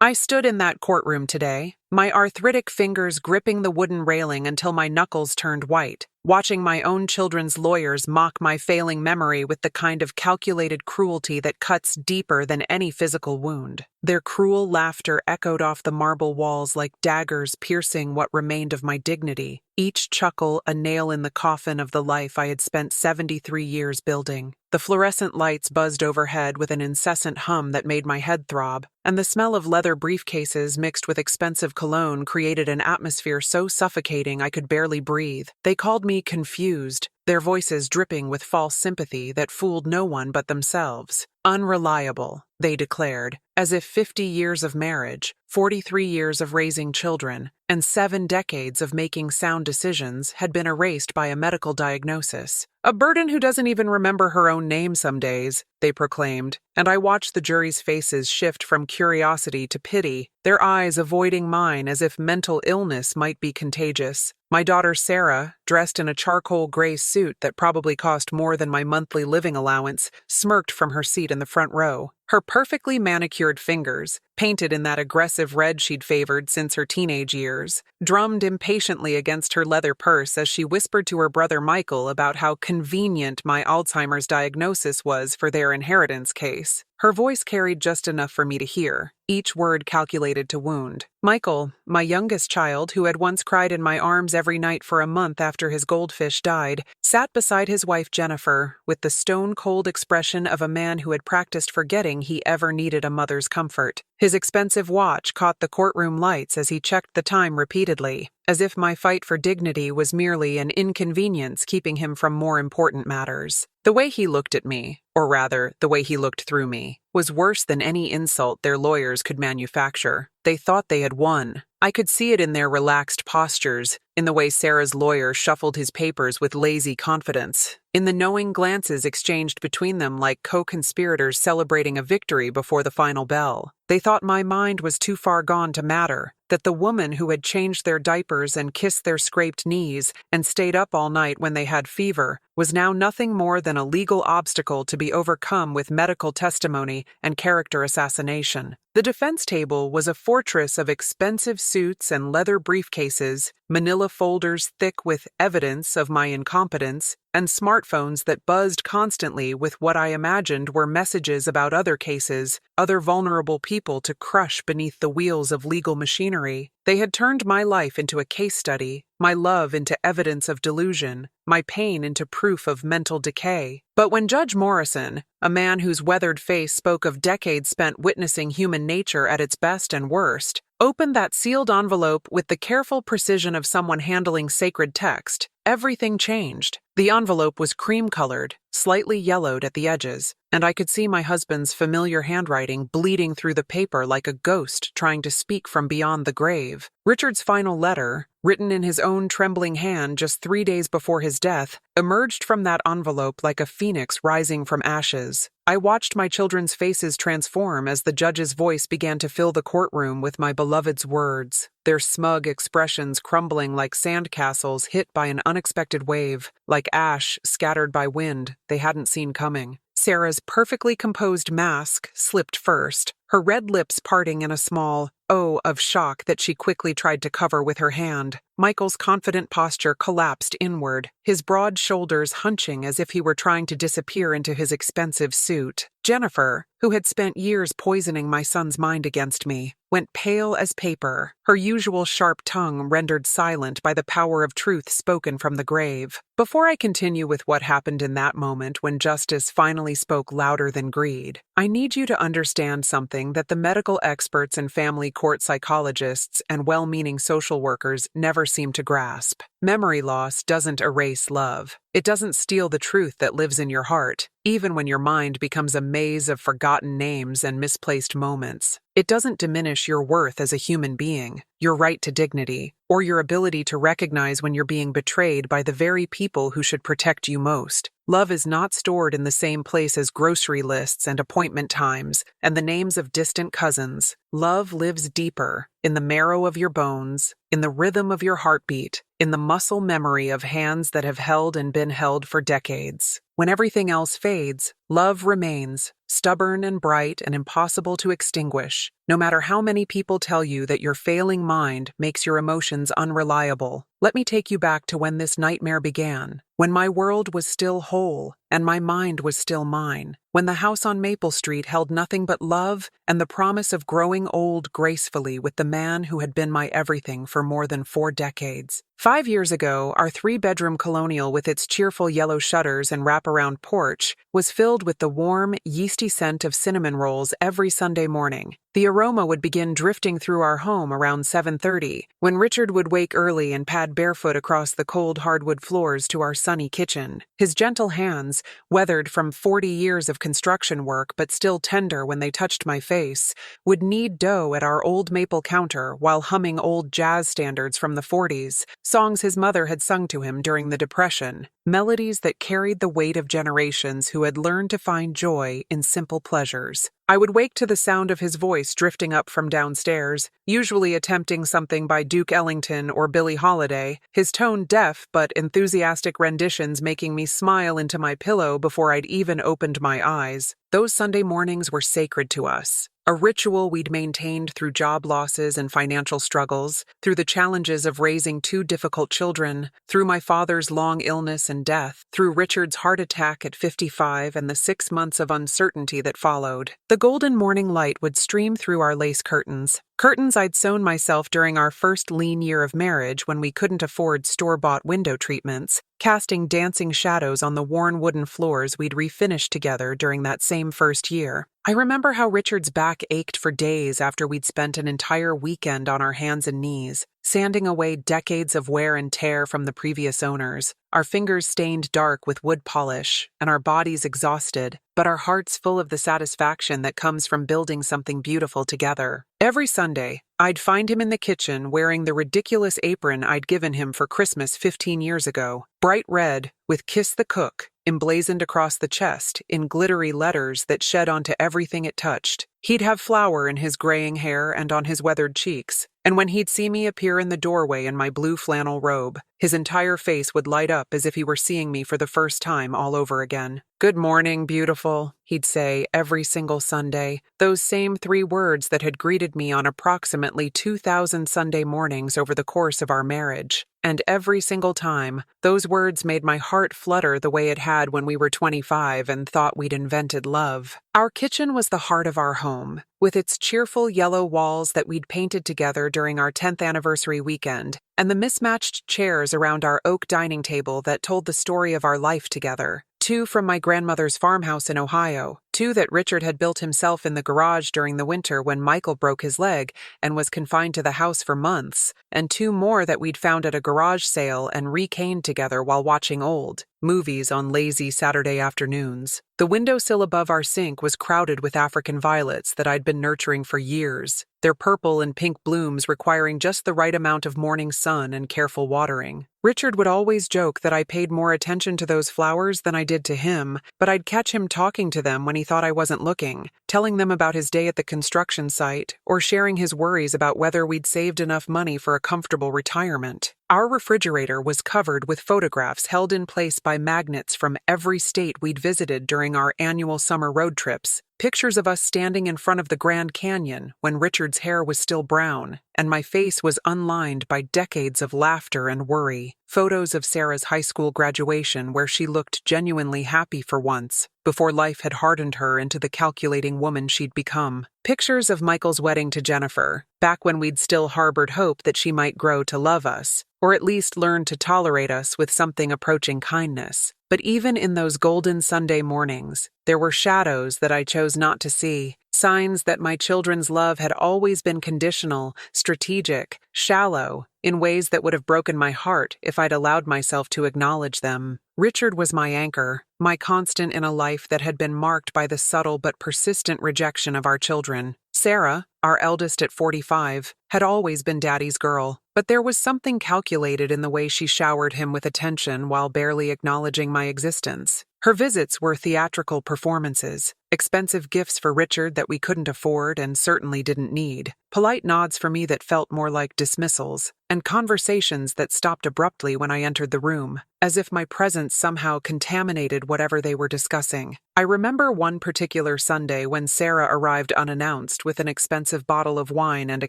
I stood in that courtroom today, my arthritic fingers gripping the wooden railing until my knuckles turned white, watching my own children's lawyers mock my failing memory with the kind of calculated cruelty that cuts deeper than any physical wound. Their cruel laughter echoed off the marble walls like daggers piercing what remained of my dignity, each chuckle a nail in the coffin of the life I had spent 73 years building. The fluorescent lights buzzed overhead with an incessant hum that made my head throb, and the smell of leather briefcases mixed with expensive cologne created an atmosphere so suffocating I could barely breathe. They called me confused, their voices dripping with false sympathy that fooled no one but themselves. Unreliable, they declared, as if 50 years of marriage, 43 years of raising children, and 7 decades of making sound decisions had been erased by a medical diagnosis. A burden who doesn't even remember her own name some days, they proclaimed, and I watched the jury's faces shift from curiosity to pity, their eyes avoiding mine as if mental illness might be contagious. My daughter Sarah, dressed in a charcoal gray suit that probably cost more than my monthly living allowance, smirked from her seat in the front row. Her perfectly manicured fingers, painted in that aggressive red she'd favored since her teenage years, drummed impatiently against her leather purse as she whispered to her brother Michael about how convenient my Alzheimer's diagnosis was for their inheritance case. Her voice carried just enough for me to hear, each word calculated to wound. Michael, my youngest child, who had once cried in my arms every night for a month after his goldfish died, sat beside his wife Jennifer with the stone-cold expression of a man who had practiced forgetting he ever needed a mother's comfort. His expensive watch caught the courtroom lights as he checked the time repeatedly, as if my fight for dignity was merely an inconvenience keeping him from more important matters. The way he looked at me, or rather, the way he looked through me, was worse than any insult their lawyers could manufacture. They thought they had won. I could see it in their relaxed postures, in the way Sarah's lawyer shuffled his papers with lazy confidence, in the knowing glances exchanged between them like co-conspirators celebrating a victory before the final bell. They thought my mind was too far gone to matter, that the woman who had changed their diapers and kissed their scraped knees and stayed up all night when they had fever was now nothing more than a legal obstacle to be overcome with medical testimony and character assassination. The defense table was a fortress of expensive suits and leather briefcases, manila folders thick with evidence of my incompetence, and smartphones that buzzed constantly with what I imagined were messages about other cases, other vulnerable people to crush beneath the wheels of legal machinery. They had turned my life into a case study, my love into evidence of delusion, my pain into proof of mental decay. But when Judge Morrison, a man whose weathered face spoke of decades spent witnessing human nature at its best and worst, opened that sealed envelope with the careful precision of someone handling sacred text, everything changed. The envelope was cream-colored, slightly yellowed at the edges, and I could see my husband's familiar handwriting bleeding through the paper like a ghost trying to speak from beyond the grave. Richard's final letter, written in his own trembling hand just 3 days before his death, emerged from that envelope like a phoenix rising from ashes. I watched my children's faces transform as the judge's voice began to fill the courtroom with my beloved's words, their smug expressions crumbling like sandcastles hit by an unexpected wave, like ash scattered by wind they hadn't seen coming. Sarah's perfectly composed mask slipped first, her red lips parting in a small O of shock that she quickly tried to cover with her hand. Michael's confident posture collapsed inward, his broad shoulders hunching as if he were trying to disappear into his expensive suit. Jennifer, who had spent years poisoning my son's mind against me, went pale as paper, her usual sharp tongue rendered silent by the power of truth spoken from the grave. Before I continue with what happened in that moment when justice finally spoke louder than greed, I need you to understand something that the medical experts and family court psychologists and well-meaning social workers never seem to grasp. Memory loss doesn't erase love. It doesn't steal the truth that lives in your heart, even when your mind becomes a maze of forgotten names and misplaced moments. It doesn't diminish your worth as a human being, your right to dignity, or your ability to recognize when you're being betrayed by the very people who should protect you most. Love is not stored in the same place as grocery lists and appointment times and the names of distant cousins. Love lives deeper, in the marrow of your bones, in the rhythm of your heartbeat, in the muscle memory of hands that have held and been held for decades. When everything else fades, love remains, stubborn and bright and impossible to extinguish. no matter how many people tell you that your failing mind makes your emotions unreliable. Let me take you back to when this nightmare began, when my world was still whole and my mind was still mine, when the house on Maple Street held nothing but love and the promise of growing old gracefully with the man who had been my everything for more than 4 decades. 5 years ago, our 3-bedroom colonial with its cheerful yellow shutters and wraparound porch was filled with the warm, yeasty scent of cinnamon rolls every Sunday morning. The aroma would begin drifting through our home around 7:30, when Richard would wake early and pad barefoot across the cold hardwood floors to our sunny kitchen. His gentle hands, weathered from 40 years of construction work but still tender when they touched my face, would knead dough at our old maple counter while humming old jazz standards from the 40s, songs his mother had sung to him during the Depression, melodies that carried the weight of generations who had learned to find joy in simple pleasures. I would wake to the sound of his voice drifting up from downstairs, usually attempting something by Duke Ellington or Billie Holiday, his tone deaf but enthusiastic renditions making me smile into my pillow before I'd even opened my eyes. Those Sunday mornings were sacred to us. A ritual we'd maintained through job losses and financial struggles, through the challenges of raising 2 difficult children, through my father's long illness and death, through Richard's heart attack at 55 and the 6 months of uncertainty that followed. The golden morning light would stream through our lace curtains. Curtains I'd sewn myself during our first lean year of marriage when we couldn't afford store-bought window treatments, casting dancing shadows on the worn wooden floors we'd refinished together during that same first year. I remember how Richard's back ached for days after we'd spent an entire weekend on our hands and knees, sanding away decades of wear and tear from the previous owners, our fingers stained dark with wood polish, and our bodies exhausted, but our hearts full of the satisfaction that comes from building something beautiful together. Every Sunday, I'd find him in the kitchen wearing the ridiculous apron I'd given him for Christmas 15 years ago, bright red, with "Kiss the Cook" emblazoned across the chest in glittery letters that shed onto everything it touched. He'd have flour in his graying hair and on his weathered cheeks, and when he'd see me appear in the doorway in my blue flannel robe, his entire face would light up as if he were seeing me for the first time all over again. "Good morning, beautiful," he'd say every single Sunday, those same 3 words that had greeted me on approximately 2,000 Sunday mornings over the course of our marriage. And every single time, those words made my heart flutter the way it had when we were 25 and thought we'd invented love. Our kitchen was the heart of our home, with its cheerful yellow walls that we'd painted together during our 10th anniversary weekend, and the mismatched chairs around our oak dining table that told the story of our life together. 2 from my grandmother's farmhouse in Ohio, 2 that Richard had built himself in the garage during the winter when Michael broke his leg and was confined to the house for months, and 2 more that we'd found at a garage sale and recaned together while watching old movies on lazy Saturday afternoons. The windowsill above our sink was crowded with African violets that I'd been nurturing for years, their purple and pink blooms requiring just the right amount of morning sun and careful watering. Richard would always joke that I paid more attention to those flowers than I did to him, but I'd catch him talking to them when he thought I wasn't looking, telling them about his day at the construction site, or sharing his worries about whether we'd saved enough money for a comfortable retirement. Our refrigerator was covered with photographs held in place by magnets from every state we'd visited during our annual summer road trips. Pictures of us standing in front of the Grand Canyon when Richard's hair was still brown, and my face was unlined by decades of laughter and worry. Photos of Sarah's high school graduation where she looked genuinely happy for once, before life had hardened her into the calculating woman she'd become. Pictures of Michael's wedding to Jennifer, back when we'd still harbored hope that she might grow to love us, or at least learn to tolerate us with something approaching kindness. But even in those golden Sunday mornings, there were shadows that I chose not to see, signs that my children's love had always been conditional, strategic, shallow, in ways that would have broken my heart if I'd allowed myself to acknowledge them. Richard was my anchor, my constant in a life that had been marked by the subtle but persistent rejection of our children. Sarah, our eldest at 45, had always been Daddy's girl, but there was something calculated in the way she showered him with attention while barely acknowledging my existence. Her visits were theatrical performances, expensive gifts for Richard that we couldn't afford and certainly didn't need, polite nods for me that felt more like dismissals, and conversations that stopped abruptly when I entered the room, as if my presence somehow contaminated whatever they were discussing. I remember one particular Sunday when Sarah arrived unannounced with an expensive bottle of wine and a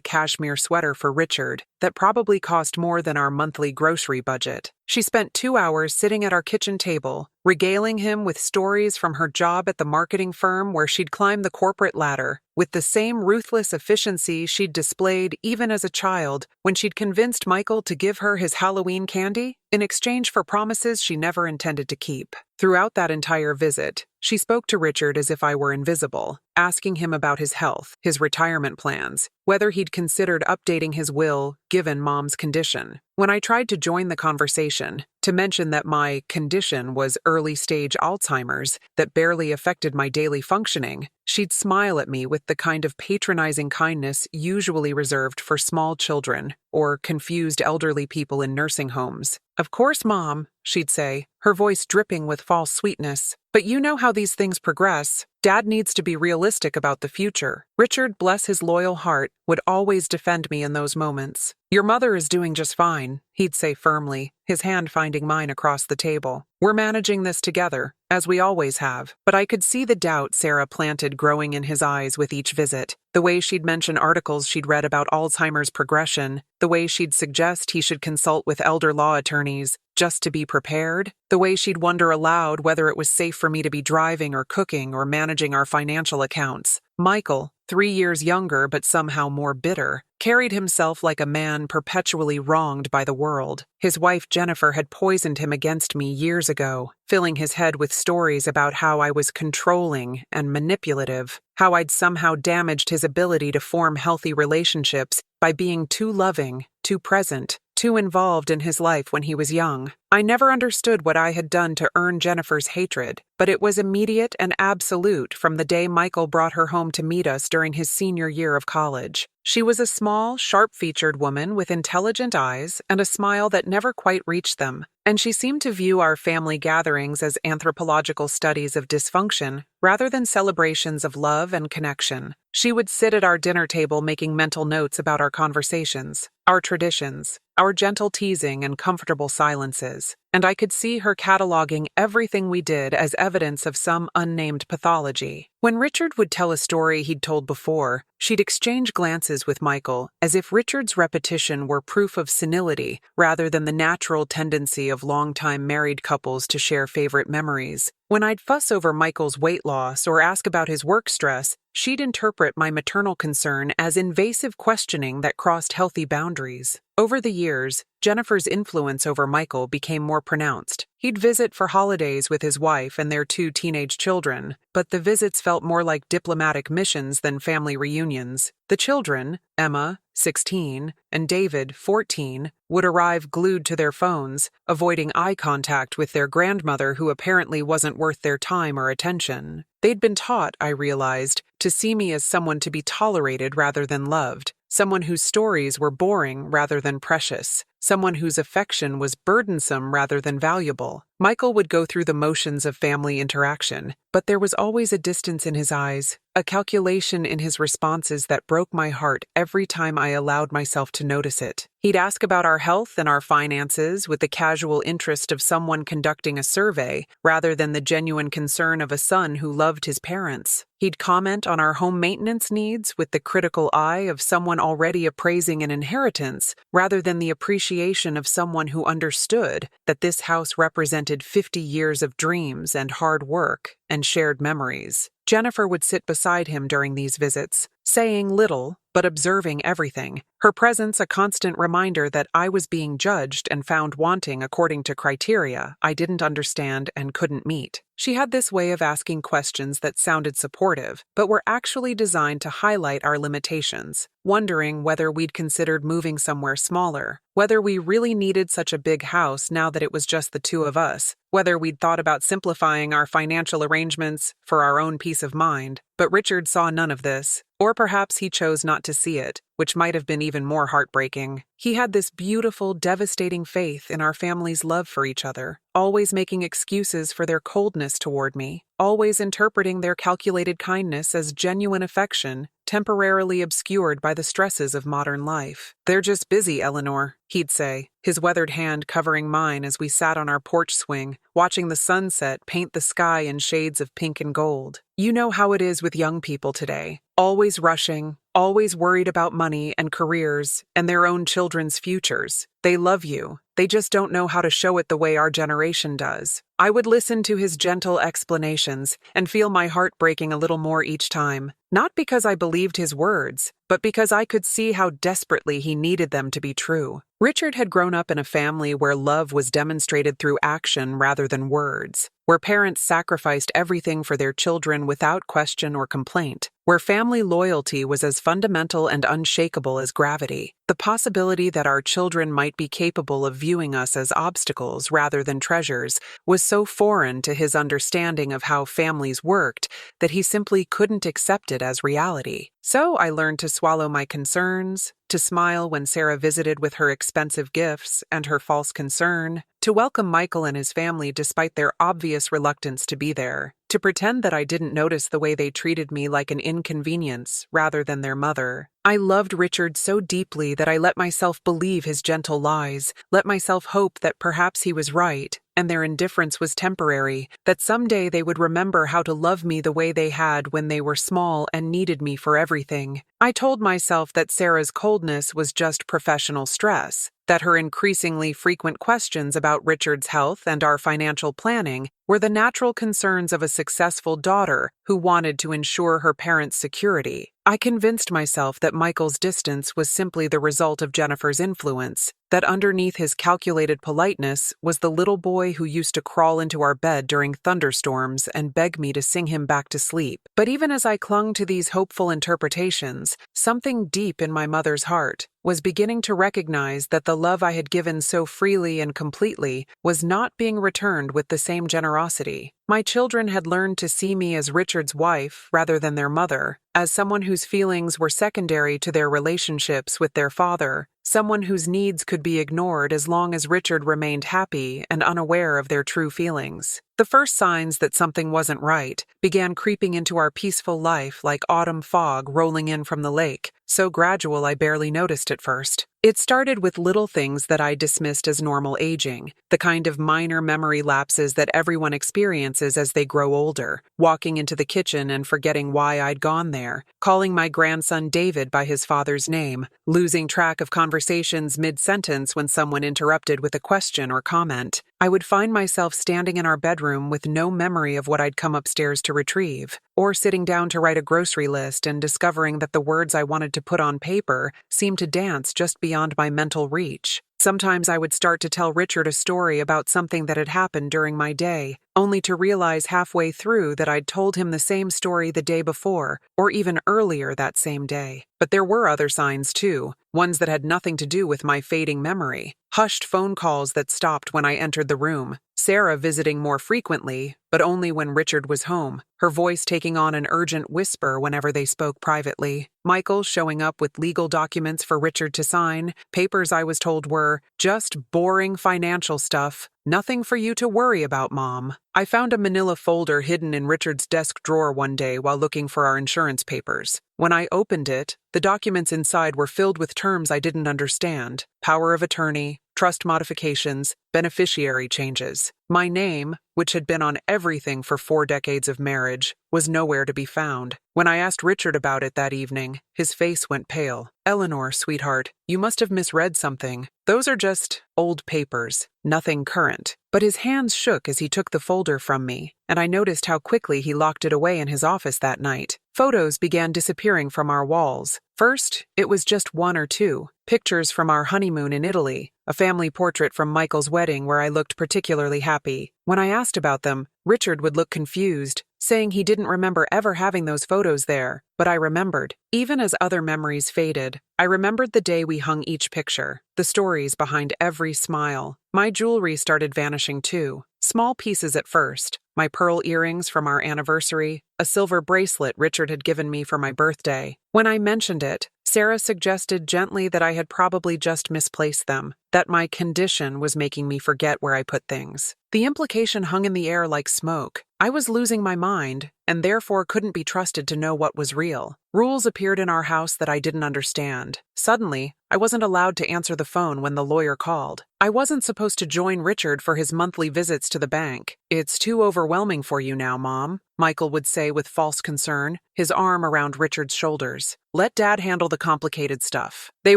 cashmere sweater for Richard that probably cost more than our monthly grocery budget. She spent 2 hours sitting at our kitchen table, regaling him with stories from her job at the marketing firm where she'd climbed the corporate ladder, with the same ruthless efficiency she'd displayed even as a child when she'd convinced Michael to give her his Halloween candy in exchange for promises she never intended to keep. Throughout that entire visit, she spoke to Richard as if I were invisible, asking him about his health, his retirement plans, whether he'd considered updating his will given Mom's condition. When I tried to join the conversation, to mention that my condition was early-stage Alzheimer's that barely affected my daily functioning, she'd smile at me with the kind of patronizing kindness usually reserved for small children or confused elderly people in nursing homes. "Of course, Mom," she'd say, her voice dripping with false sweetness. "But you know how these things progress. Dad needs to be realistic about the future." Richard, bless his loyal heart, would always defend me in those moments. "Your mother is doing just fine," he'd say firmly, his hand finding mine across the table. "We're managing this together, as we always have." But I could see the doubt Sarah planted growing in his eyes with each visit. The way she'd mention articles she'd read about Alzheimer's progression, the way she'd suggest he should consult with elder law attorneys just to be prepared, the way she'd wonder aloud whether it was safe for me to be driving or cooking or managing our financial accounts. Michael, 3 years younger but somehow more bitter, carried himself like a man perpetually wronged by the world. His wife Jennifer had poisoned him against me years ago, filling his head with stories about how I was controlling and manipulative, how I'd somehow damaged his ability to form healthy relationships by being too loving, too present, too involved in his life when he was young. I never understood what I had done to earn Jennifer's hatred, but it was immediate and absolute from the day Michael brought her home to meet us during his senior year of college. She was a small, sharp-featured woman with intelligent eyes and a smile that never quite reached them, and she seemed to view our family gatherings as anthropological studies of dysfunction rather than celebrations of love and connection. She would sit at our dinner table making mental notes about our conversations, our traditions, our gentle teasing and comfortable silences, and I could see her cataloging everything we did as evidence of some unnamed pathology. When Richard would tell a story he'd told before, she'd exchange glances with Michael as if Richard's repetition were proof of senility rather than the natural tendency of longtime married couples to share favorite memories. When I'd fuss over Michael's weight loss or ask about his work stress, she'd interpret my maternal concern as invasive questioning that crossed healthy boundaries. Over the years, Jennifer's influence over Michael became more pronounced. He'd visit for holidays with his wife and their 2 teenage children, but the visits felt more like diplomatic missions than family reunions. The children, Emma, 16, and David, 14, would arrive glued to their phones, avoiding eye contact with their grandmother who apparently wasn't worth their time or attention. They'd been taught, I realized, to see me as someone to be tolerated rather than loved, someone whose stories were boring rather than precious, someone whose affection was burdensome rather than valuable. Michael would go through the motions of family interaction, but there was always a distance in his eyes, a calculation in his responses that broke my heart every time I allowed myself to notice it. He'd ask about our health and our finances with the casual interest of someone conducting a survey, rather than the genuine concern of a son who loved his parents. He'd comment on our home maintenance needs with the critical eye of someone already appraising an inheritance, rather than the appreciation of someone who understood that this house represented 50 years of dreams and hard work and shared memories. Jennifer would sit beside him during these visits, saying little, but observing everything, her presence a constant reminder that I was being judged and found wanting according to criteria I didn't understand and couldn't meet. She had this way of asking questions that sounded supportive, but were actually designed to highlight our limitations, wondering whether we'd considered moving somewhere smaller, whether we really needed such a big house now that it was just the 2 of us, whether we'd thought about simplifying our financial arrangements for our own peace of mind. But Richard saw none of this, or perhaps he chose not to see it, which might have been even more heartbreaking. He had this beautiful, devastating faith in our family's love for each other, always making excuses for their coldness toward me, always interpreting their calculated kindness as genuine affection, temporarily obscured by the stresses of modern life. "They're just busy, Eleanor," he'd say, his weathered hand covering mine as we sat on our porch swing, watching the sunset paint the sky in shades of pink and gold. "You know how it is with young people today. Always rushing, always worried about money and careers and their own children's futures. They love you. They just don't know how to show it the way our generation does." I would listen to his gentle explanations and feel my heart breaking a little more each time, not because I believed his words, but because I could see how desperately he needed them to be true. Richard had grown up in a family where love was demonstrated through action rather than words, where parents sacrificed everything for their children without question or complaint, where family loyalty was as fundamental and unshakable as gravity. The possibility that our children might be capable of viewing us as obstacles rather than treasures was so foreign to his understanding of how families worked that he simply couldn't accept it as reality. So I learned to swallow my concerns, to smile when Sarah visited with her expensive gifts and her false concern, to welcome Michael and his family despite their obvious reluctance to be there, to pretend that I didn't notice the way they treated me like an inconvenience rather than their mother. I loved Richard so deeply that I let myself believe his gentle lies, let myself hope that perhaps he was right, and their indifference was temporary, that someday they would remember how to love me the way they had when they were small and needed me for everything. I told myself that Sarah's coldness was just professional stress, that her increasingly frequent questions about Richard's health and our financial planning were the natural concerns of a successful daughter who wanted to ensure her parents' security. I convinced myself that Michael's distance was simply the result of Jennifer's influence, that underneath his calculated politeness was the little boy who used to crawl into our bed during thunderstorms and beg me to sing him back to sleep. But even as I clung to these hopeful interpretations, something deep in my mother's heart was beginning to recognize that the love I had given so freely and completely was not being returned with the same generosity. My children had learned to see me as Richard's wife rather than their mother, as someone whose feelings were secondary to their relationships with their father, someone whose needs could be ignored as long as Richard remained happy and unaware of their true feelings. The first signs that something wasn't right began creeping into our peaceful life like autumn fog rolling in from the lake, so gradual I barely noticed at first. It started with little things that I dismissed as normal aging, the kind of minor memory lapses that everyone experiences as they grow older, walking into the kitchen and forgetting why I'd gone there, calling my grandson David by his father's name, losing track of conversations mid-sentence when someone interrupted with a question or comment. I would find myself standing in our bedroom with no memory of what I'd come upstairs to retrieve, or sitting down to write a grocery list and discovering that the words I wanted to put on paper seemed to dance just beyond my mental reach. Sometimes I would start to tell Richard a story about something that had happened during my day, only to realize halfway through that I'd told him the same story the day before, or even earlier that same day. But there were other signs too, ones that had nothing to do with my fading memory. Hushed phone calls that stopped when I entered the room, Sarah visiting more frequently, but only when Richard was home, her voice taking on an urgent whisper whenever they spoke privately, Michael showing up with legal documents for Richard to sign, papers I was told were just boring financial stuff, nothing for you to worry about, Mom. I found a manila folder hidden in Richard's desk drawer one day while looking for our insurance papers. When I opened it, the documents inside were filled with terms I didn't understand: power of attorney, trust modifications, beneficiary changes. My name, which had been on everything for 4 decades of marriage, was nowhere to be found. When I asked Richard about it that evening, his face went pale. "Eleanor, sweetheart, you must have misread something. Those are just old papers, nothing current." But his hands shook as he took the folder from me, and I noticed how quickly he locked it away in his office that night. Photos began disappearing from our walls. First, it was just 1 or 2. Pictures from our honeymoon in Italy, a family portrait from Michael's wedding where I looked particularly happy. When I asked about them, Richard would look confused, saying he didn't remember ever having those photos there, but I remembered. Even as other memories faded, I remembered the day we hung each picture, the stories behind every smile. My jewelry started vanishing too, small pieces at first. My pearl earrings from our anniversary, a silver bracelet Richard had given me for my birthday. When I mentioned it, Sarah suggested gently that I had probably just misplaced them, that my condition was making me forget where I put things. The implication hung in the air like smoke. I was losing my mind, and therefore couldn't be trusted to know what was real. Rules appeared in our house that I didn't understand. Suddenly, I wasn't allowed to answer the phone when the lawyer called. I wasn't supposed to join Richard for his monthly visits to the bank. "It's too overwhelming for you now, Mom," Michael would say with false concern, his arm around Richard's shoulders. "Let Dad handle the complicated stuff." They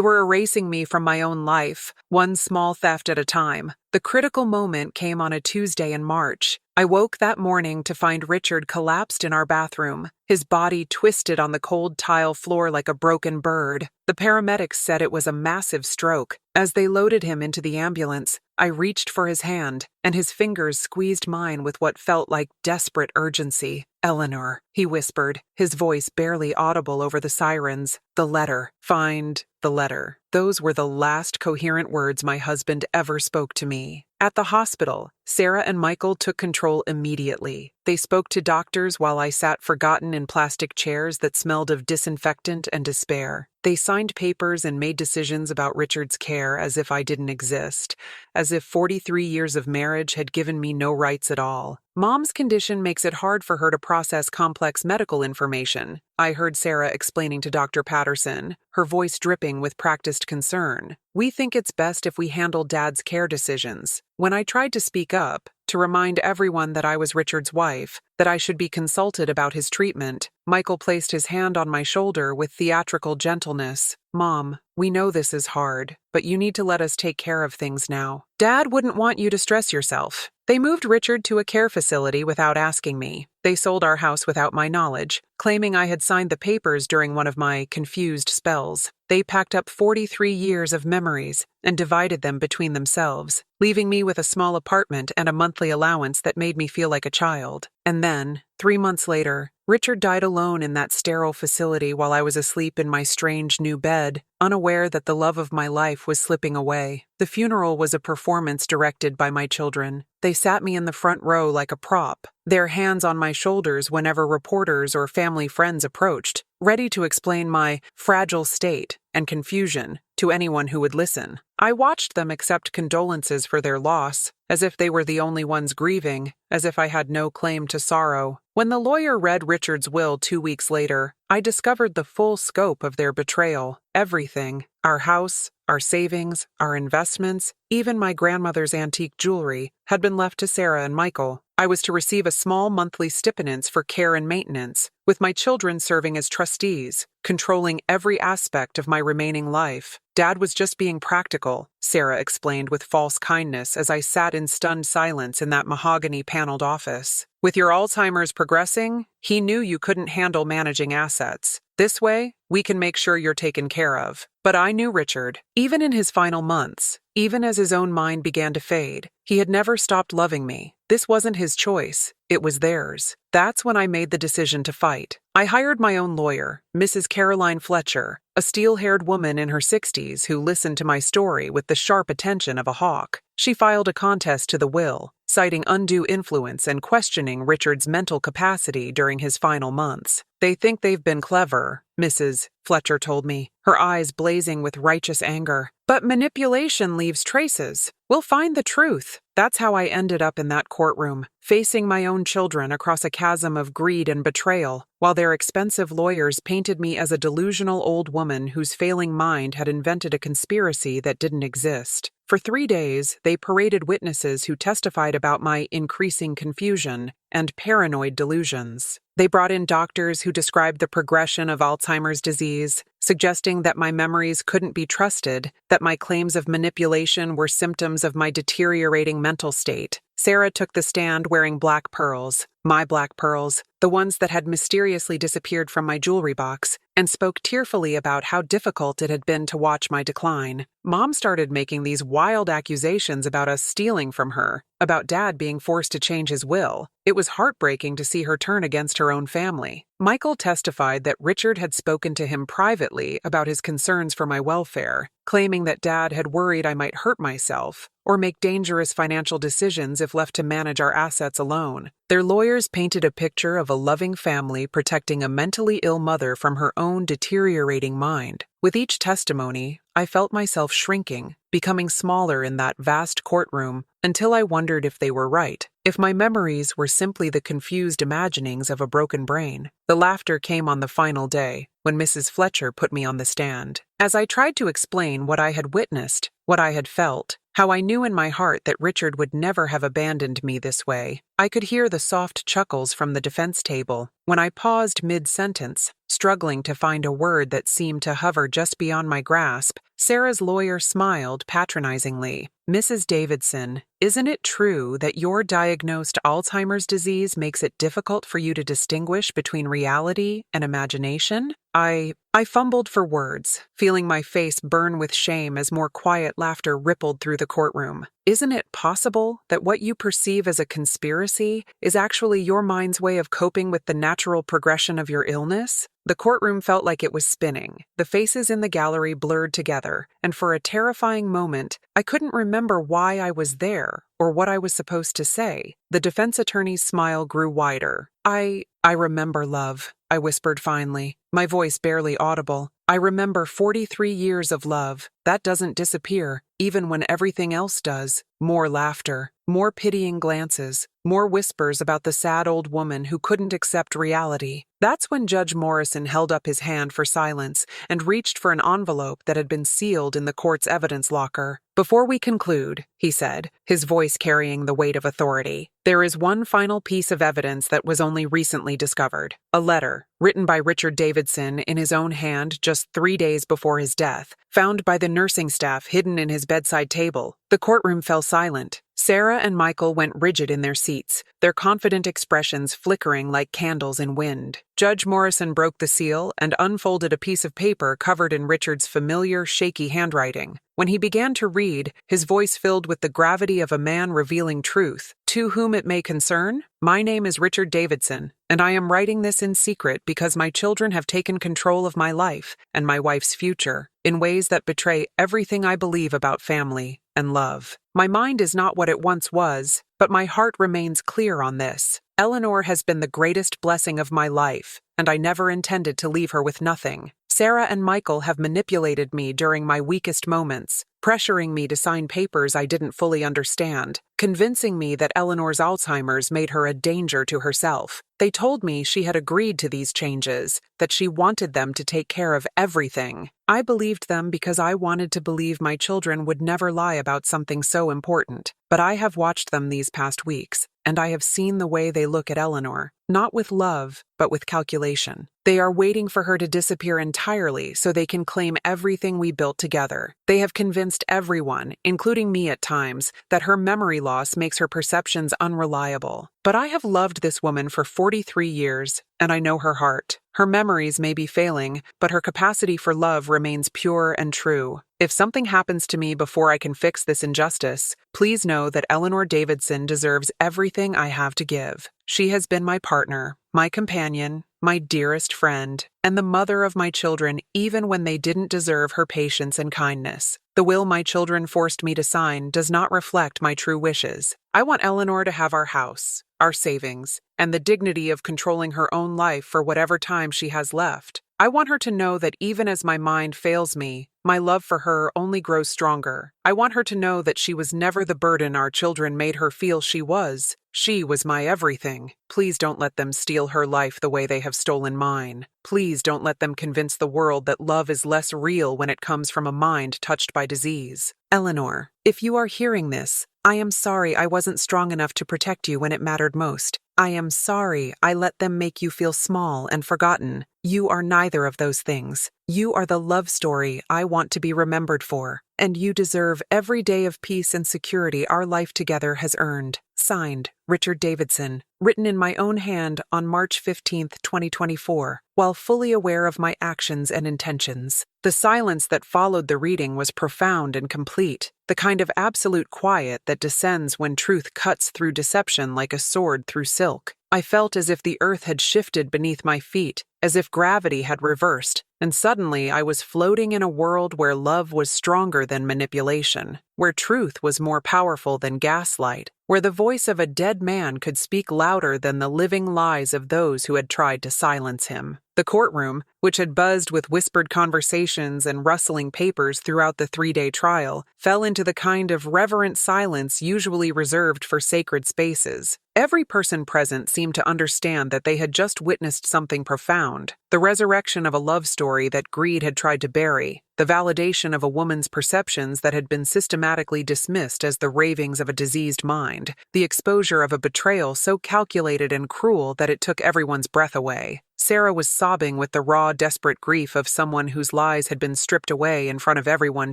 were erasing me from my own life, one small theft at a time. The critical moment came on a Tuesday in March. I woke that morning to find Richard collapsed in our bathroom, his body twisted on the cold tile floor like a broken bird. The paramedics said it was a massive stroke. As they loaded him into the ambulance, I reached for his hand, and his fingers squeezed mine with what felt like desperate urgency. "Eleanor," he whispered, his voice barely audible over the sirens. "The letter. Find the letter." Those were the last coherent words my husband ever spoke to me. At the hospital, Sarah and Michael took control immediately. They spoke to doctors while I sat forgotten in plastic chairs that smelled of disinfectant and despair. They signed papers and made decisions about Richard's care as if I didn't exist, as if 43 years of marriage had given me no rights at all. Mom's condition makes it hard for her to process complex medical information, I heard Sarah explaining to Dr. Patterson, her voice dripping with practiced concern. "We think it's best if we handle Dad's care decisions." When I tried to speak up, to remind everyone that I was Richard's wife, that I should be consulted about his treatment, Michael placed his hand on my shoulder with theatrical gentleness. "Mom, we know this is hard, but you need to let us take care of things now. Dad wouldn't want you to stress yourself." They moved Richard to a care facility without asking me. They sold our house without my knowledge, claiming I had signed the papers during one of my confused spells. They packed up 43 years of memories and divided them between themselves, leaving me with a small apartment and a monthly allowance that made me feel like a child. And then, 3 months later, Richard died alone in that sterile facility while I was asleep in my strange new bed, unaware that the love of my life was slipping away. The funeral was a performance directed by my children. They sat me in the front row like a prop, their hands on my shoulders whenever reporters or family friends approached, ready to explain my fragile state and confusion to anyone who would listen. I watched them accept condolences for their loss, as if they were the only ones grieving, as if I had no claim to sorrow. When the lawyer read Richard's will 2 weeks later, I discovered the full scope of their betrayal. Everything. Our house, our savings, our investments, even my grandmother's antique jewelry, had been left to Sarah and Michael. I was to receive a small monthly stipends for care and maintenance, with my children serving as trustees, controlling every aspect of my remaining life. Dad was just being practical, Sarah explained with false kindness as I sat in stunned silence in that mahogany-paneled office. "With your Alzheimer's progressing, he knew you couldn't handle managing assets. This way, we can make sure you're taken care of." But I knew Richard. Even in his final months, even as his own mind began to fade, he had never stopped loving me. This wasn't his choice, it was theirs. That's when I made the decision to fight. I hired my own lawyer, Mrs. Caroline Fletcher, a steel-haired woman in her 60s who listened to my story with the sharp attention of a hawk. She filed a contest to the will, citing undue influence and questioning Richard's mental capacity during his final months. "They think they've been clever," Mrs. Fletcher told me, her eyes blazing with righteous anger. "But manipulation leaves traces. We'll find the truth." That's how I ended up in that courtroom, facing my own children across a chasm of greed and betrayal, while their expensive lawyers painted me as a delusional old woman whose failing mind had invented a conspiracy that didn't exist. For 3 days, they paraded witnesses who testified about my increasing confusion and paranoid delusions. They brought in doctors who described the progression of Alzheimer's disease, suggesting that my memories couldn't be trusted, that my claims of manipulation were symptoms of my deteriorating mental state. Sarah took the stand wearing black pearls, my black pearls, the ones that had mysteriously disappeared from my jewelry box, and spoke tearfully about how difficult it had been to watch my decline. Mom started making these wild accusations about us stealing from her, about Dad being forced to change his will. It was heartbreaking to see her turn against her own family. Michael testified that Richard had spoken to him privately about his concerns for my welfare, claiming that Dad had worried I might hurt myself or make dangerous financial decisions if left to manage our assets alone. Their lawyers painted a picture of a loving family protecting a mentally ill mother from her own deteriorating mind. With each testimony, I felt myself shrinking, becoming smaller in that vast courtroom, until I wondered if they were right, if my memories were simply the confused imaginings of a broken brain. The laughter came on the final day, when Mrs. Fletcher put me on the stand. As I tried to explain what I had witnessed, what I had felt, how I knew in my heart that Richard would never have abandoned me this way, I could hear the soft chuckles from the defense table. When I paused mid-sentence, struggling to find a word that seemed to hover just beyond my grasp, Sarah's lawyer smiled patronizingly. "Mrs. Davidson, isn't it true that your diagnosed Alzheimer's disease makes it difficult for you to distinguish between reality and imagination?" I fumbled for words, feeling my face burn with shame as more quiet laughter rippled through the courtroom. "Isn't it possible that what you perceive as a conspiracy is actually your mind's way of coping with the natural progression of your illness?" The courtroom felt like it was spinning. The faces in the gallery blurred together, and for a terrifying moment, I couldn't remember why I was there or what I was supposed to say. The defense attorney's smile grew wider. I remember, love," I whispered finally, my voice barely audible. "I remember 43 years of love. That doesn't disappear, even when everything else does." More laughter, more pitying glances, more whispers about the sad old woman who couldn't accept reality. That's when Judge Morrison held up his hand for silence and reached for an envelope that had been sealed in the court's evidence locker. "Before we conclude," he said, his voice carrying the weight of authority, "there is one final piece of evidence that was only recently discovered. A letter, written by Richard Davidson in his own hand just 3 days before his death, found by the nursing staff hidden in his bedside table." The courtroom fell silent. Sarah and Michael went rigid in their seats, their confident expressions flickering like candles in wind. Judge Morrison broke the seal and unfolded a piece of paper covered in Richard's familiar, shaky handwriting. When he began to read, his voice filled with the gravity of a man revealing truth. "To whom it may concern, my name is Richard Davidson, and I am writing this in secret because my children have taken control of my life and my wife's future in ways that betray everything I believe about family and love. My mind is not what it once was, but my heart remains clear on this. Eleanor has been the greatest blessing of my life, and I never intended to leave her with nothing. Sarah and Michael have manipulated me during my weakest moments, pressuring me to sign papers I didn't fully understand, convincing me that Eleanor's Alzheimer's made her a danger to herself. They told me she had agreed to these changes, that she wanted them to take care of everything. I believed them because I wanted to believe my children would never lie about something so important. But I have watched them these past weeks, and I have seen the way they look at Eleanor, not with love, but with calculation. They are waiting for her to disappear entirely so they can claim everything we built together. They have convinced everyone, including me at times, that her memory loss makes her perceptions unreliable. But I have loved this woman for 43 years, and I know her heart. Her memories may be failing, but her capacity for love remains pure and true. If something happens to me before I can fix this injustice, please know that Eleanor Davidson deserves everything I have to give. She has been my partner, my companion, my dearest friend, and the mother of my children even when they didn't deserve her patience and kindness. The will my children forced me to sign does not reflect my true wishes. I want Eleanor to have our house, our savings, and the dignity of controlling her own life for whatever time she has left. I want her to know that even as my mind fails me, my love for her only grows stronger. I want her to know that she was never the burden our children made her feel she was. She was my everything. Please don't let them steal her life the way they have stolen mine. Please don't let them convince the world that love is less real when it comes from a mind touched by disease. Eleanor, if you are hearing this, I am sorry I wasn't strong enough to protect you when it mattered most. I am sorry I let them make you feel small and forgotten. You are neither of those things. You are the love story I want to be remembered for, and you deserve every day of peace and security our life together has earned. Signed, Richard Davidson. Written in my own hand on March 15th, 2024, while fully aware of my actions and intentions. The silence that followed the reading was profound and complete, the kind of absolute quiet that descends when truth cuts through deception like a sword through silk. I felt as if the earth had shifted beneath my feet, as if gravity had reversed, and suddenly I was floating in a world where love was stronger than manipulation, where truth was more powerful than gaslight, where the voice of a dead man could speak louder than the living lies of those who had tried to silence him. The courtroom, which had buzzed with whispered conversations and rustling papers throughout the 3-day trial, fell into the kind of reverent silence usually reserved for sacred spaces. Every person present seemed to understand that they had just witnessed something profound, the resurrection of a love story that greed had tried to bury, the validation of a woman's perceptions that had been systematically dismissed as the ravings of a diseased mind, the exposure of a betrayal so calculated and cruel that it took everyone's breath away. Sarah was sobbing with the raw, desperate grief of someone whose lies had been stripped away in front of everyone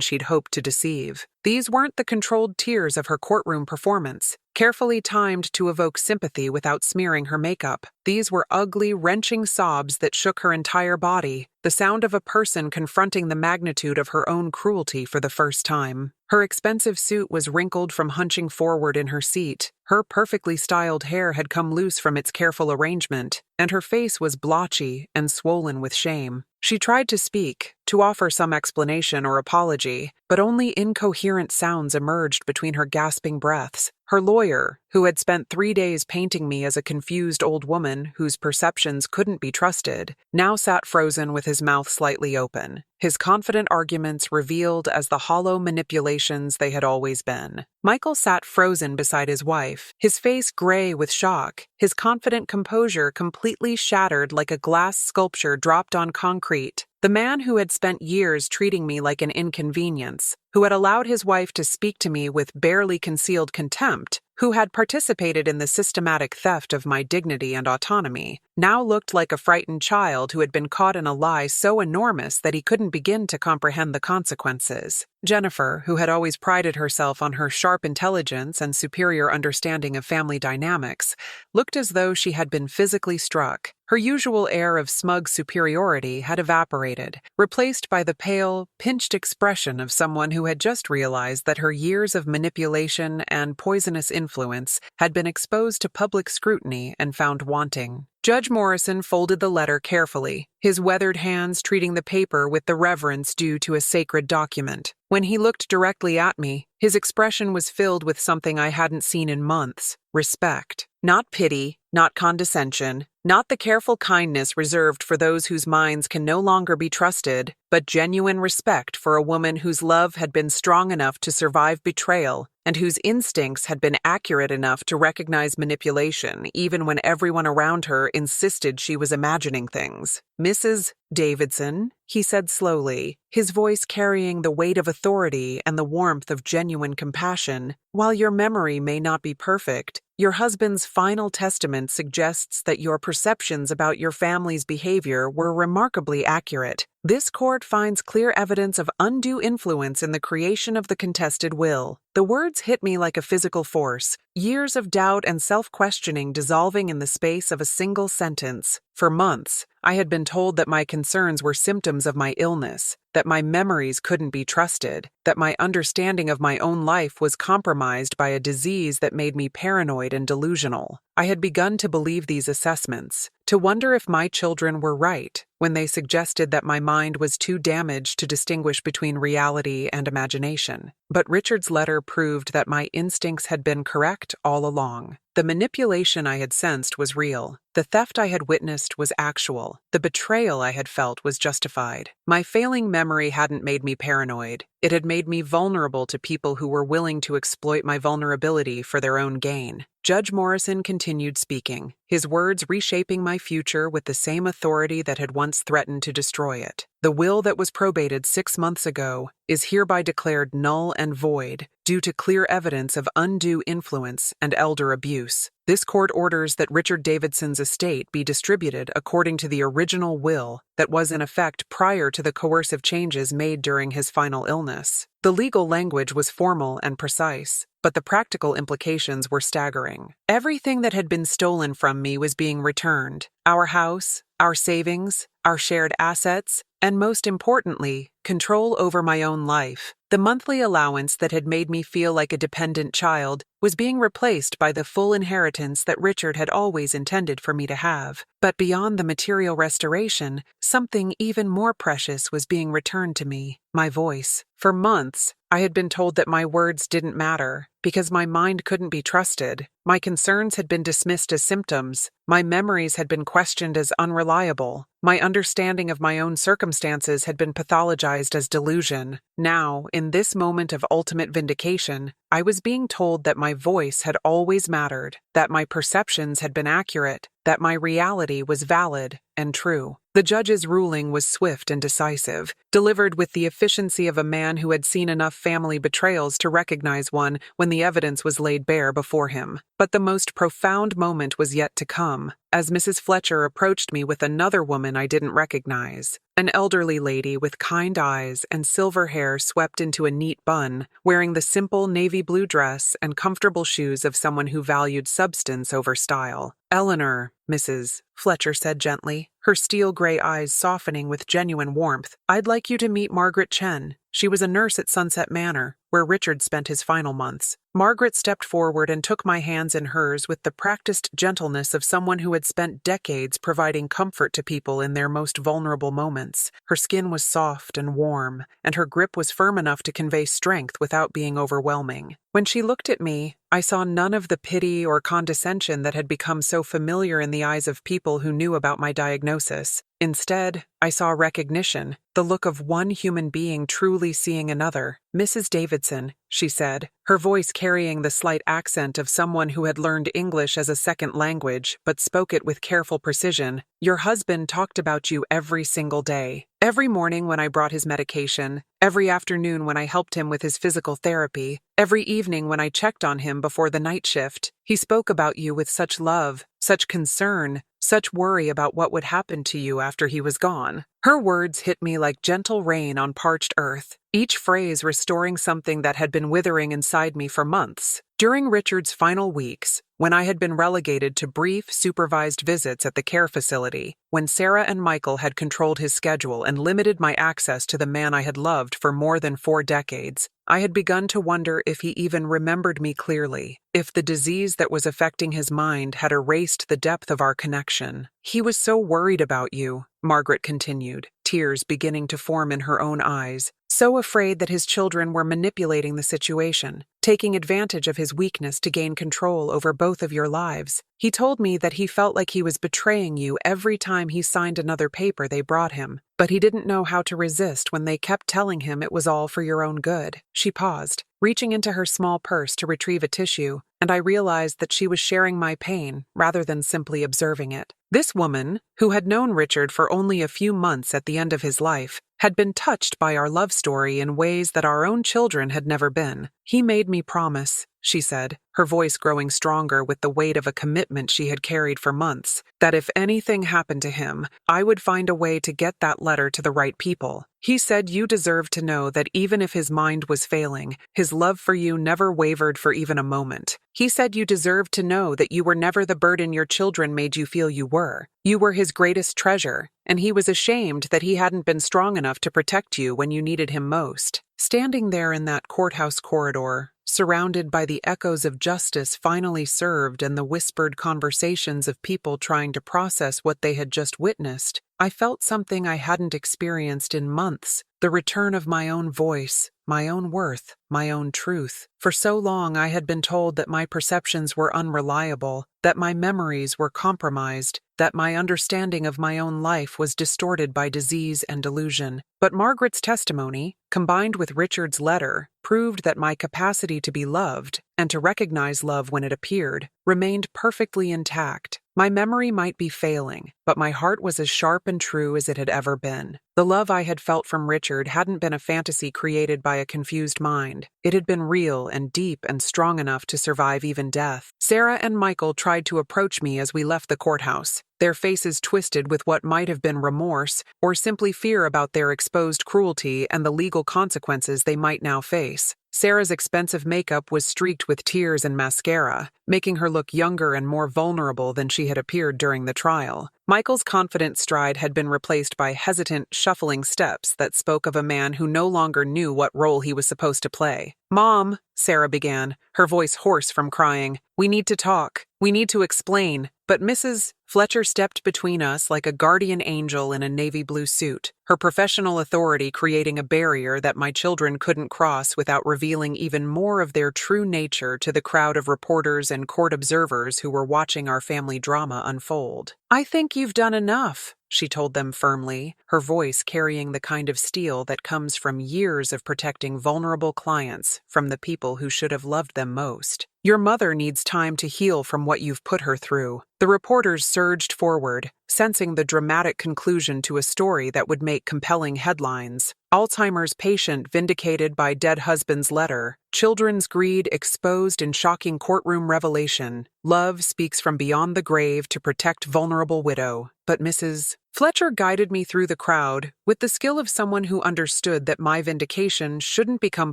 she'd hoped to deceive. These weren't the controlled tears of her courtroom performance, carefully timed to evoke sympathy without smearing her makeup. These were ugly, wrenching sobs that shook her entire body, the sound of a person confronting the magnitude of her own cruelty for the first time. Her expensive suit was wrinkled from hunching forward in her seat. Her perfectly styled hair had come loose from its careful arrangement, and her face was blotchy and swollen with shame. She tried to speak, to offer some explanation or apology, but only incoherent sounds emerged between her gasping breaths. Her lawyer, who had spent 3 days painting me as a confused old woman whose perceptions couldn't be trusted, now sat frozen with his mouth slightly open, his confident arguments revealed as the hollow manipulations they had always been. Michael sat frozen beside his wife, his face gray with shock, his confident composure completely shattered like a glass sculpture dropped on concrete. The man who had spent years treating me like an inconvenience, who had allowed his wife to speak to me with barely concealed contempt, who had participated in the systematic theft of my dignity and autonomy, now looked like a frightened child who had been caught in a lie so enormous that he couldn't begin to comprehend the consequences. Jennifer, who had always prided herself on her sharp intelligence and superior understanding of family dynamics, looked as though she had been physically struck. Her usual air of smug superiority had evaporated, replaced by the pale, pinched expression of someone who had just realized that her years of manipulation and poisonous influence had been exposed to public scrutiny and found wanting. Judge Morrison folded the letter carefully, his weathered hands treating the paper with the reverence due to a sacred document. When he looked directly at me, his expression was filled with something I hadn't seen in months: respect. Not pity, not condescension, not the careful kindness reserved for those whose minds can no longer be trusted, but genuine respect for a woman whose love had been strong enough to survive betrayal and whose instincts had been accurate enough to recognize manipulation even when everyone around her insisted she was imagining things. "Mrs. Davidson," he said slowly, his voice carrying the weight of authority and the warmth of genuine compassion, "while your memory may not be perfect, your husband's final testament suggests that your perceptions about your family's behavior were remarkably accurate. This court finds clear evidence of undue influence in the creation of the contested will." The words hit me like a physical force, years of doubt and self-questioning dissolving in the space of a single sentence. For months, I had been told that my concerns were symptoms of my illness, that my memories couldn't be trusted, that my understanding of my own life was compromised by a disease that made me paranoid and delusional. I had begun to believe these assessments, to wonder if my children were right when they suggested that my mind was too damaged to distinguish between reality and imagination. But Richard's letter proved that my instincts had been correct all along. The manipulation I had sensed was real. The theft I had witnessed was actual. The betrayal I had felt was justified. My failing memory hadn't made me paranoid. It had made me vulnerable to people who were willing to exploit my vulnerability for their own gain. Judge Morrison continued speaking, his words reshaping my future with the same authority that had once threatened to destroy it. The will that was probated 6 months ago is hereby declared null and void due to clear evidence of undue influence and elder abuse. This court orders that Richard Davidson's estate be distributed according to the original will that was in effect prior to the coercive changes made during his final illness. The legal language was formal and precise, but the practical implications were staggering. Everything that had been stolen from me was being returned: our house, our savings, our shared assets, and most importantly, control over my own life. The monthly allowance that had made me feel like a dependent child was being replaced by the full inheritance that Richard had always intended for me to have. But beyond the material restoration, something even more precious was being returned to me: my voice. For months, I had been told that my words didn't matter because my mind couldn't be trusted. My concerns had been dismissed as symptoms. My memories had been questioned as unreliable. My understanding of my own circumstances had been pathologized as delusion. Now, in this moment of ultimate vindication, I was being told that my voice had always mattered, that my perceptions had been accurate, that my reality was valid and true. The judge's ruling was swift and decisive, delivered with the efficiency of a man who had seen enough family betrayals to recognize one when the evidence was laid bare before him. But the most profound moment was yet to come, as Mrs. Fletcher approached me with another woman I didn't recognize. An elderly lady with kind eyes and silver hair swept into a neat bun, wearing the simple navy blue dress and comfortable shoes of someone who valued substance over style. "Eleanor," Mrs. Fletcher said gently, her steel-gray eyes softening with genuine warmth, "I'd like you to meet Margaret Chen. She was a nurse at Sunset Manor, where Richard spent his final months." Margaret stepped forward and took my hands in hers with the practiced gentleness of someone who had spent decades providing comfort to people in their most vulnerable moments. Her skin was soft and warm, and her grip was firm enough to convey strength without being overwhelming. When she looked at me, I saw none of the pity or condescension that had become so familiar in the eyes of people who knew about my diagnosis. Instead, I saw recognition, the look of one human being truly seeing another. "Mrs. Davidson," she said, her voice carrying the slight accent of someone who had learned English as a second language but spoke it with careful precision, "your husband talked about you every single day. Every morning when I brought his medication, every afternoon when I helped him with his physical therapy, every evening when I checked on him before the night shift, he spoke about you with such love, such concern, such worry about what would happen to you after he was gone." Her words hit me like gentle rain on parched earth, each phrase restoring something that had been withering inside me for months. During Richard's final weeks, when I had been relegated to brief, supervised visits at the care facility, when Sarah and Michael had controlled his schedule and limited my access to the man I had loved for more than 4 decades, I had begun to wonder if he even remembered me clearly, if the disease that was affecting his mind had erased the depth of our connection. "He was so worried about you," Margaret continued, tears beginning to form in her own eyes, "so afraid that his children were manipulating the situation, taking advantage of his weakness to gain control over both of your lives. He told me that he felt like he was betraying you every time he signed another paper they brought him, but he didn't know how to resist when they kept telling him it was all for your own good." She paused, reaching into her small purse to retrieve a tissue, and I realized that she was sharing my pain rather than simply observing it. This woman, who had known Richard for only a few months at the end of his life, had been touched by our love story in ways that our own children had never been. "He made me promise," she said, her voice growing stronger with the weight of a commitment she had carried for months, "that if anything happened to him, I would find a way to get that letter to the right people. He said you deserved to know that even if his mind was failing, his love for you never wavered for even a moment. He said you deserved to know that you were never the burden your children made you feel you were. You were his greatest treasure, and he was ashamed that he hadn't been strong enough to protect you when you needed him most." Standing there in that courthouse corridor, surrounded by the echoes of justice finally served and the whispered conversations of people trying to process what they had just witnessed, I felt something I hadn't experienced in months, the return of my own voice, my own worth, my own truth. For so long I had been told that my perceptions were unreliable, that my memories were compromised, that my understanding of my own life was distorted by disease and delusion. But Margaret's testimony, combined with Richard's letter, proved that my capacity to be loved, and to recognize love when it appeared, remained perfectly intact. My memory might be failing, but my heart was as sharp and true as it had ever been. The love I had felt from Richard hadn't been a fantasy created by a confused mind. It had been real and deep and strong enough to survive even death. Sarah and Michael tried to approach me as we left the courthouse, their faces twisted with what might have been remorse or simply fear about their exposed cruelty and the legal consequences they might now face. Sarah's expensive makeup was streaked with tears and mascara, making her look younger and more vulnerable than she had appeared during the trial. Michael's confident stride had been replaced by hesitant, shuffling steps that spoke of a man who no longer knew what role he was supposed to play. "Mom," Sarah began, her voice hoarse from crying, "we need to talk. We need to explain." But Mrs. Fletcher stepped between us like a guardian angel in a navy blue suit, her professional authority creating a barrier that my children couldn't cross without revealing even more of their true nature to the crowd of reporters and court observers who were watching our family drama unfold. "I think you've done enough," she told them firmly, her voice carrying the kind of steel that comes from years of protecting vulnerable clients from the people who should have loved them most. "Your mother needs time to heal from what you've put her through." The reporters surged forward, sensing the dramatic conclusion to a story that would make compelling headlines. Alzheimer's patient vindicated by dead husband's letter. Children's greed exposed in shocking courtroom revelation. Love speaks from beyond the grave to protect vulnerable widow. But Mrs. Fletcher guided me through the crowd with the skill of someone who understood that my vindication shouldn't become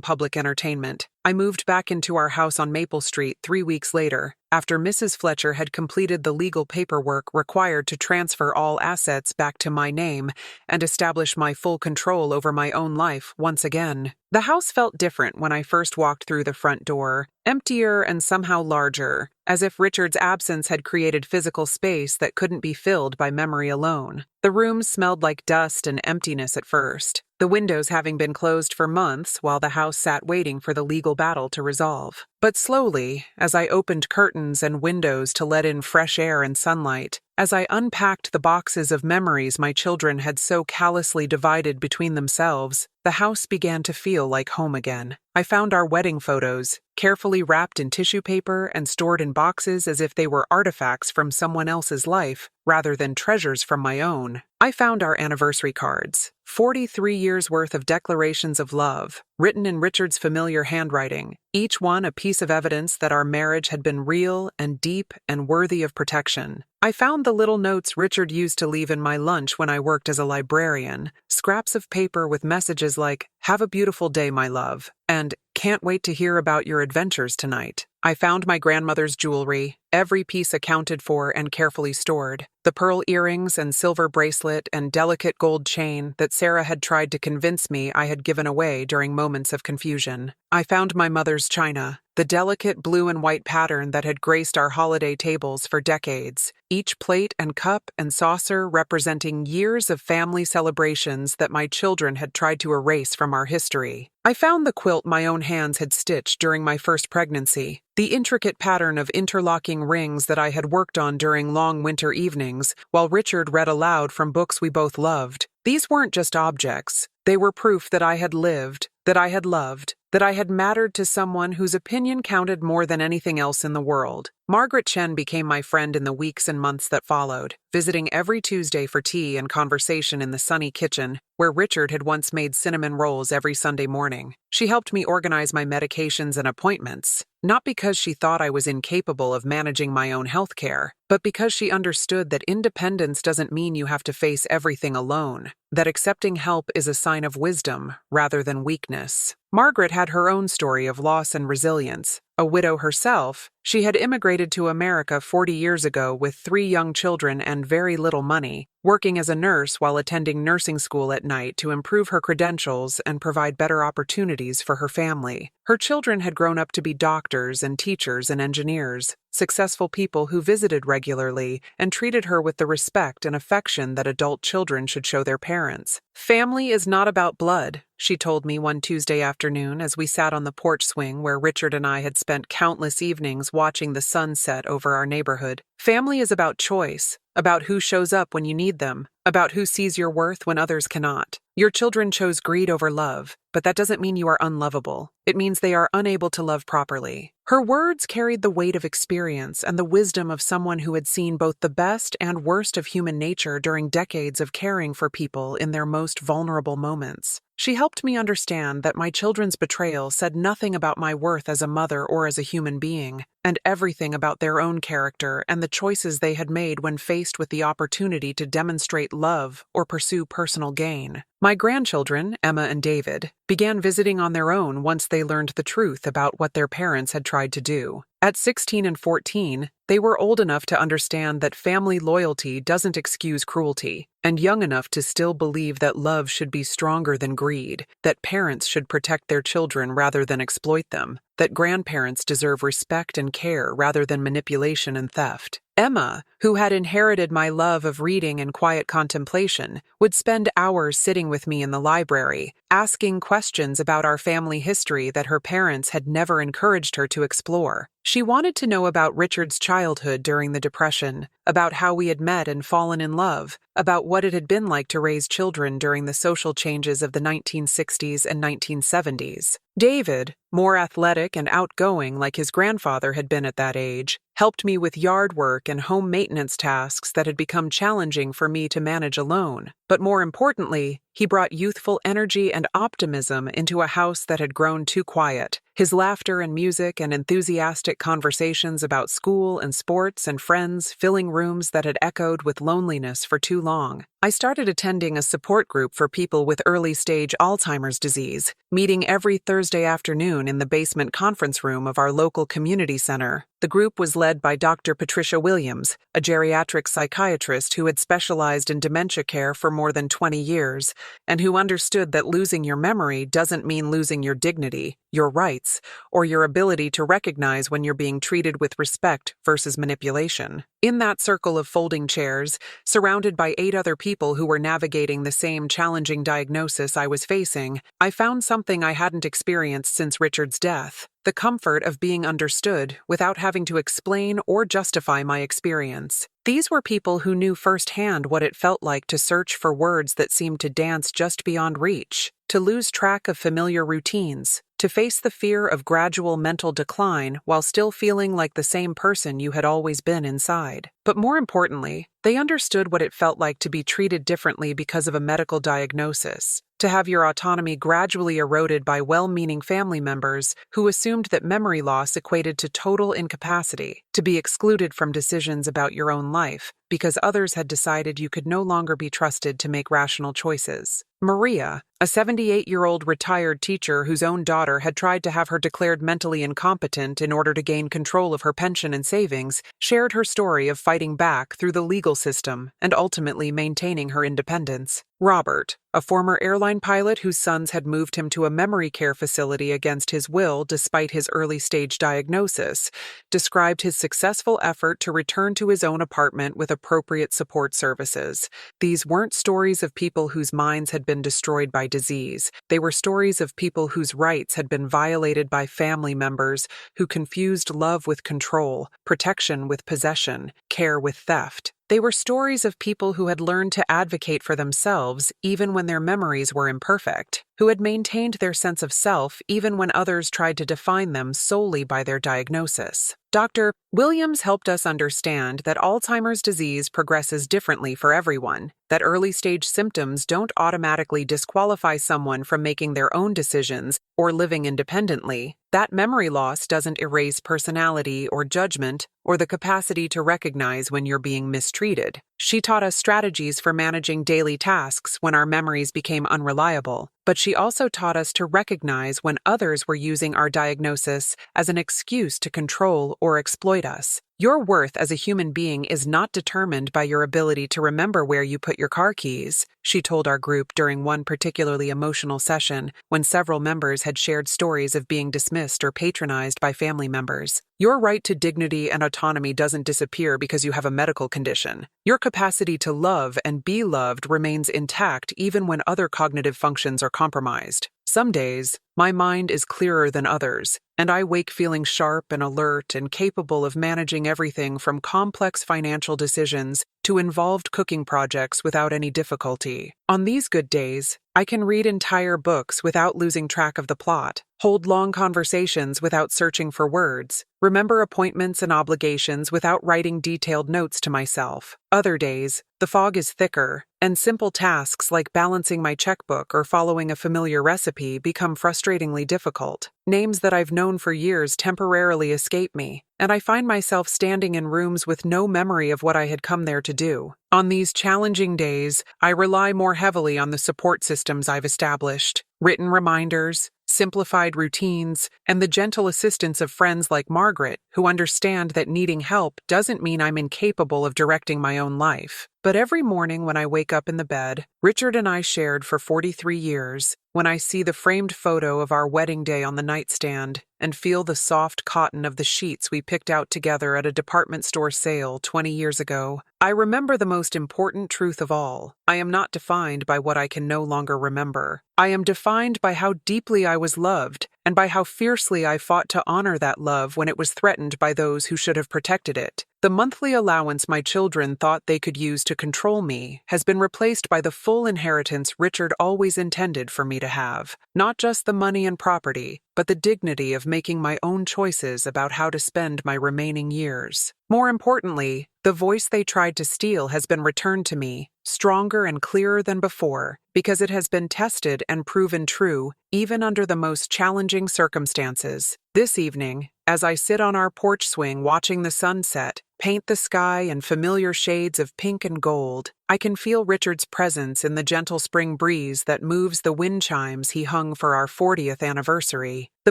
public entertainment. I moved back into our house on Maple Street 3 weeks later, after Mrs. Fletcher had completed the legal paperwork required to transfer all assets back to my name and establish my full control over my own life once again. The house felt different when I first walked through the front door, emptier and somehow larger, as if Richard's absence had created physical space that couldn't be filled by memory alone. The rooms smelled like dust and emptiness at first, the windows having been closed for months while the house sat waiting for the legal battle to resolve. But slowly, as I opened curtains and windows to let in fresh air and sunlight, as I unpacked the boxes of memories my children had so callously divided between themselves, the house began to feel like home again. I found our wedding photos, carefully wrapped in tissue paper and stored in boxes as if they were artifacts from someone else's life, rather than treasures from my own. I found our anniversary cards, 43 years' worth of declarations of love, written in Richard's familiar handwriting, each one a piece of evidence that our marriage had been real and deep and worthy of protection. I found the little notes Richard used to leave in my lunch when I worked as a librarian, scraps of paper with messages like, "Have a beautiful day, my love," and "Can't wait to hear about your adventures tonight." I found my grandmother's jewelry, every piece accounted for and carefully stored. The pearl earrings and silver bracelet and delicate gold chain that Sarah had tried to convince me I had given away during moments of confusion. I found my mother's china, the delicate blue and white pattern that had graced our holiday tables for decades, each plate and cup and saucer representing years of family celebrations that my children had tried to erase from our history. I found the quilt my own hands had stitched during my first pregnancy, the intricate pattern of interlocking rings that I had worked on during long winter evenings while Richard read aloud from books we both loved. These weren't just objects. They were proof that I had lived, that I had loved, that I had mattered to someone whose opinion counted more than anything else in the world. Margaret Chen became my friend in the weeks and months that followed, visiting every Tuesday for tea and conversation in the sunny kitchen, where Richard had once made cinnamon rolls every Sunday morning. She helped me organize my medications and appointments, not because she thought I was incapable of managing my own health care, but because she understood that independence doesn't mean you have to face everything alone, that accepting help is a sign of wisdom rather than weakness. Margaret had her own story of loss and resilience. A widow herself, she had immigrated to America 40 years ago with 3 young children and very little money, working as a nurse while attending nursing school at night to improve her credentials and provide better opportunities for her family. Her children had grown up to be doctors and teachers and engineers, successful people who visited regularly and treated her with the respect and affection that adult children should show their parents. "Family is not about blood," she told me one Tuesday afternoon as we sat on the porch swing where Richard and I had spent countless evenings watching the sun set over our neighborhood. "Family is about choice, about who shows up when you need them, about who sees your worth when others cannot. Your children chose greed over love, but that doesn't mean you are unlovable. It means they are unable to love properly. Her words carried the weight of experience and the wisdom of someone who had seen both the best and worst of human nature during decades of caring for people in their most vulnerable moments. She helped me understand that my children's betrayal said nothing about my worth as a mother or as a human being, and everything about their own character and the choices they had made when faced with the opportunity to demonstrate love or pursue personal gain. My grandchildren, Emma and David, began visiting on their own once they learned the truth about what their parents had tried to do. At 16 and 14, they were old enough to understand that family loyalty doesn't excuse cruelty, and young enough to still believe that love should be stronger than greed, that parents should protect their children rather than exploit them, that grandparents deserve respect and care rather than manipulation and theft. Emma, who had inherited my love of reading and quiet contemplation, would spend hours sitting with me in the library, asking questions about our family history that her parents had never encouraged her to explore. She wanted to know about Richard's childhood during the Depression, about how we had met and fallen in love, about what it had been like to raise children during the social changes of the 1960s and 1970s. David, more athletic and outgoing like his grandfather had been at that age, helped me with yard work and home maintenance tasks that had become challenging for me to manage alone. But more importantly, he brought youthful energy and optimism into a house that had grown too quiet. His laughter and music and enthusiastic conversations about school and sports and friends filling rooms that had echoed with loneliness for too long. I started attending a support group for people with early-stage Alzheimer's disease, meeting every Thursday afternoon in the basement conference room of our local community center. The group was led by Dr. Patricia Williams, a geriatric psychiatrist who had specialized in dementia care for more than 20 years, and who understood that losing your memory doesn't mean losing your dignity, your rights, or your ability to recognize when you're being treated with respect versus manipulation. In that circle of folding chairs, surrounded by 8 other people who were navigating the same challenging diagnosis I was facing, I found something I hadn't experienced since Richard's death: the comfort of being understood without having to explain or justify my experience. These were people who knew firsthand what it felt like to search for words that seemed to dance just beyond reach, to lose track of familiar routines, to face the fear of gradual mental decline while still feeling like the same person you had always been inside. But more importantly, they understood what it felt like to be treated differently because of a medical diagnosis, to have your autonomy gradually eroded by well-meaning family members who assumed that memory loss equated to total incapacity, to be excluded from decisions about your own life because others had decided you could no longer be trusted to make rational choices. Maria, a 78-year-old retired teacher whose own daughter had tried to have her declared mentally incompetent in order to gain control of her pension and savings, shared her story of fighting back through the legal system and ultimately maintaining her independence. Robert, a former airline pilot whose sons had moved him to a memory care facility against his will despite his early-stage diagnosis, described his successful effort to return to his own apartment with appropriate support services. These weren't stories of people whose minds had been destroyed by disease. They were stories of people whose rights had been violated by family members who confused love with control, protection with possession, care with theft. They were stories of people who had learned to advocate for themselves even when their memories were imperfect, who had maintained their sense of self even when others tried to define them solely by their diagnosis. Dr. Williams helped us understand that Alzheimer's disease progresses differently for everyone, that early-stage symptoms don't automatically disqualify someone from making their own decisions or living independently, that memory loss doesn't erase personality or judgment or the capacity to recognize when you're being mistreated. She taught us strategies for managing daily tasks when our memories became unreliable, but she also taught us to recognize when others were using our diagnosis as an excuse to control or exploit us. Your worth as a human being is not determined by your ability to remember where you put your car keys, she told our group during one particularly emotional session when several members had shared stories of being dismissed or patronized by family members. Your right to dignity and autonomy doesn't disappear because you have a medical condition. Your capacity to love and be loved remains intact even when other cognitive functions are compromised. Some days, my mind is clearer than others, and I wake feeling sharp and alert and capable of managing everything from complex financial decisions to involved cooking projects without any difficulty. On these good days, I can read entire books without losing track of the plot, hold long conversations without searching for words, remember appointments and obligations without writing detailed notes to myself. Other days, the fog is thicker, and simple tasks like balancing my checkbook or following a familiar recipe become frustratingly difficult. Names that I've known for years temporarily escape me, and I find myself standing in rooms with no memory of what I had come there to do. On these challenging days, I rely more heavily on the support systems I've established, written reminders, simplified routines, and the gentle assistance of friends like Margaret, who understand that needing help doesn't mean I'm incapable of directing my own life. But every morning when I wake up in the bed Richard and I shared for 43 years, when I see the framed photo of our wedding day on the nightstand and feel the soft cotton of the sheets we picked out together at a department store sale 20 years ago, I remember the most important truth of all. I am not defined by what I can no longer remember. I am defined by how deeply I was loved and by how fiercely I fought to honor that love when it was threatened by those who should have protected it. The monthly allowance my children thought they could use to control me has been replaced by the full inheritance Richard always intended for me to have. Not just the money and property, but the dignity of making my own choices about how to spend my remaining years. More importantly, the voice they tried to steal has been returned to me, stronger and clearer than before, because it has been tested and proven true, even under the most challenging circumstances. This evening, as I sit on our porch swing watching the sunset paint the sky in familiar shades of pink and gold, I can feel Richard's presence in the gentle spring breeze that moves the wind chimes he hung for our 40th anniversary. The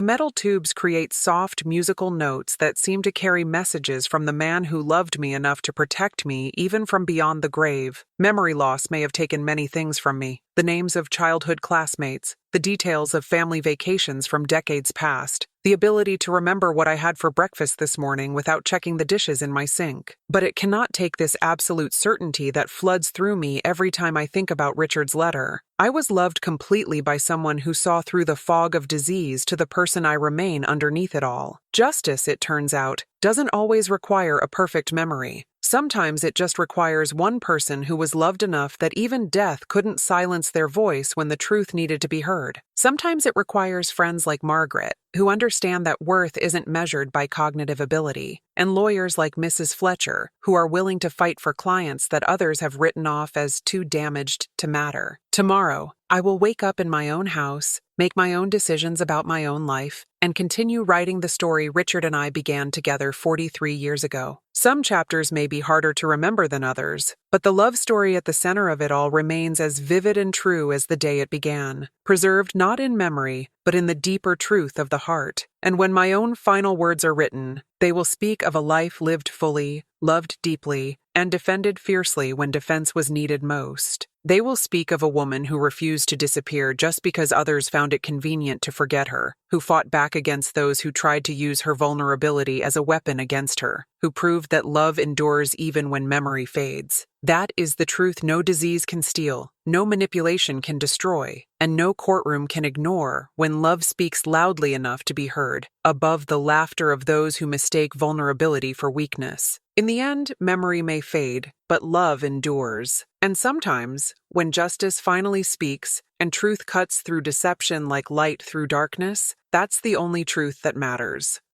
metal tubes create soft musical notes that seem to carry messages from the man who loved me enough to protect me even from beyond the grave. Memory loss may have taken many things from me. The names of childhood classmates, the details of family vacations from decades past, the ability to remember what I had for breakfast this morning without checking the dishes in my sink. But it cannot take this absolute certainty that floods through me every time I think about Richard's letter. I was loved completely by someone who saw through the fog of disease to the person I remain underneath it all. Justice, it turns out, doesn't always require a perfect memory. Sometimes it just requires one person who was loved enough that even death couldn't silence their voice when the truth needed to be heard. Sometimes it requires friends like Margaret, who understand that worth isn't measured by cognitive ability, and lawyers like Mrs. Fletcher, who are willing to fight for clients that others have written off as too damaged to matter. Tomorrow, I will wake up in my own house, make my own decisions about my own life, and continue writing the story Richard and I began together 43 years ago. Some chapters may be harder to remember than others, but the love story at the center of it all remains as vivid and true as the day it began, preserved not in memory, but in the deeper truth of the heart. And when my own final words are written, they will speak of a life lived fully, loved deeply, and defended fiercely when defense was needed most. They will speak of a woman who refused to disappear just because others found it convenient to forget her, who fought back against those who tried to use her vulnerability as a weapon against her, who proved that love endures even when memory fades. That is the truth no disease can steal, no manipulation can destroy, and no courtroom can ignore when love speaks loudly enough to be heard, above the laughter of those who mistake vulnerability for weakness. In the end, memory may fade, but love endures. And sometimes, when justice finally speaks and truth cuts through deception like light through darkness, that's the only truth that matters.